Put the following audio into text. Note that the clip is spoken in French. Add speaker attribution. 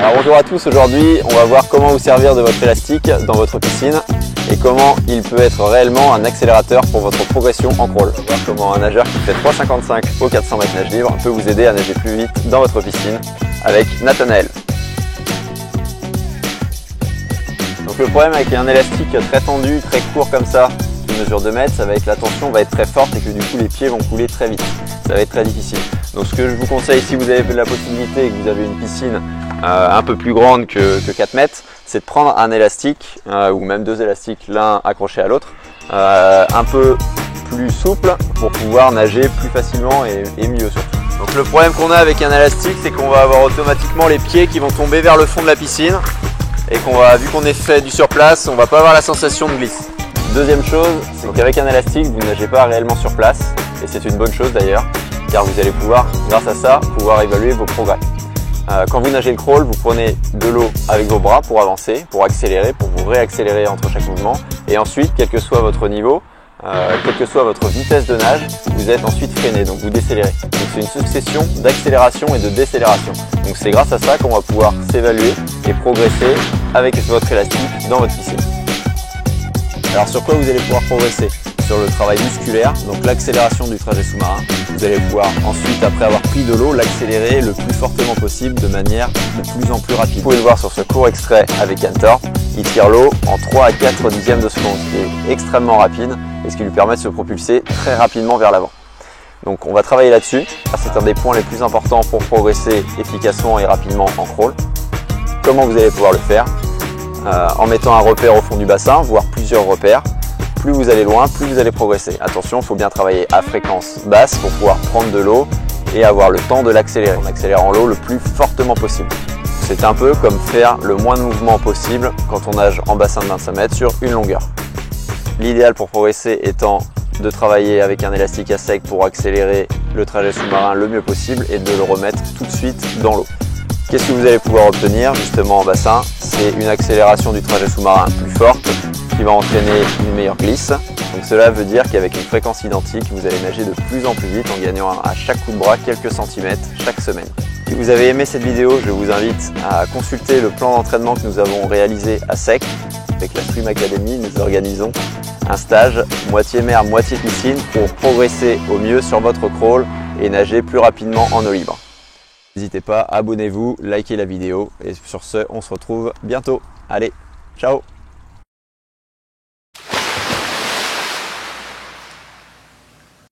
Speaker 1: Alors bonjour à tous, aujourd'hui on va voir comment vous servir de votre élastique dans votre piscine et comment il peut être réellement un accélérateur pour votre progression en crawl. On va voir comment un nageur qui fait 3,55 au 400 mètres nage libre peut vous aider à nager plus vite dans votre piscine avec Nathanaël. Donc le problème avec un élastique très tendu, très court comme ça, qui mesure 2 mètres, ça va être que la tension va être très forte et que du coup les pieds vont couler très vite. Ça va être très difficile. Donc ce que je vous conseille, si vous avez la possibilité et que vous avez une piscine un peu plus grande que 4 mètres, c'est de prendre un élastique ou même 2 élastiques, l'un accroché à l'autre, un peu plus souple pour pouvoir nager plus facilement et mieux surtout. Donc le problème qu'on a avec un élastique, c'est qu'on va avoir automatiquement les pieds qui vont tomber vers le fond de la piscine et qu'on va, vu qu'on est fait du surplace, on va pas avoir la sensation de glisse. Deuxième chose, c'est qu'avec un élastique, vous ne nagez pas réellement sur place et c'est une bonne chose d'ailleurs, car vous allez pouvoir, grâce à ça, pouvoir évaluer vos progrès. Quand vous nagez le crawl, vous prenez de l'eau avec vos bras pour avancer, pour accélérer, pour vous réaccélérer entre chaque mouvement. Et ensuite, quel que soit votre niveau, quelle que soit votre vitesse de nage, vous êtes ensuite freiné, donc vous décélérez. Donc c'est une succession d'accélération et de décélération. Donc c'est grâce à ça qu'on va pouvoir s'évaluer et progresser avec votre élastique dans votre piscine. Alors sur quoi vous allez pouvoir progresser? Sur le travail musculaire, donc l'accélération du trajet sous-marin. Vous allez pouvoir ensuite, après avoir pris de l'eau, l'accélérer le plus fortement possible de manière de plus en plus rapide. Vous pouvez le voir sur ce court extrait avec Yann Thorpe. Il tire l'eau en 3 à 4 dixièmes de seconde, ce qui est extrêmement rapide et ce qui lui permet de se propulser très rapidement vers l'avant. Donc on va travailler là-dessus. C'est un des points les plus importants pour progresser efficacement et rapidement en crawl. Comment vous allez pouvoir le faire? En mettant un repère au fond du bassin, voire plusieurs repères. Plus vous allez loin, plus vous allez progresser. Attention, il faut bien travailler à fréquence basse pour pouvoir prendre de l'eau et avoir le temps de l'accélérer, en accélérant l'eau le plus fortement possible. C'est un peu comme faire le moins de mouvements possible quand on nage en bassin de 25 mètres sur une longueur. L'idéal pour progresser étant de travailler avec un élastique à sec pour accélérer le trajet sous-marin le mieux possible et de le remettre tout de suite dans l'eau. Qu'est-ce que vous allez pouvoir obtenir justement en bassin? C'est une accélération du trajet sous-marin plus forte qui va entraîner une meilleure glisse. Donc cela veut dire qu'avec une fréquence identique, vous allez nager de plus en plus vite en gagnant à chaque coup de bras quelques centimètres chaque semaine. Si vous avez aimé cette vidéo, je vous invite à consulter le plan d'entraînement que nous avons réalisé à Sec. Avec la Swim Academy, nous organisons un stage moitié mer, moitié piscine pour progresser au mieux sur votre crawl et nager plus rapidement en eau libre. N'hésitez pas, abonnez-vous, likez la vidéo et sur ce, on se retrouve bientôt. Allez, ciao!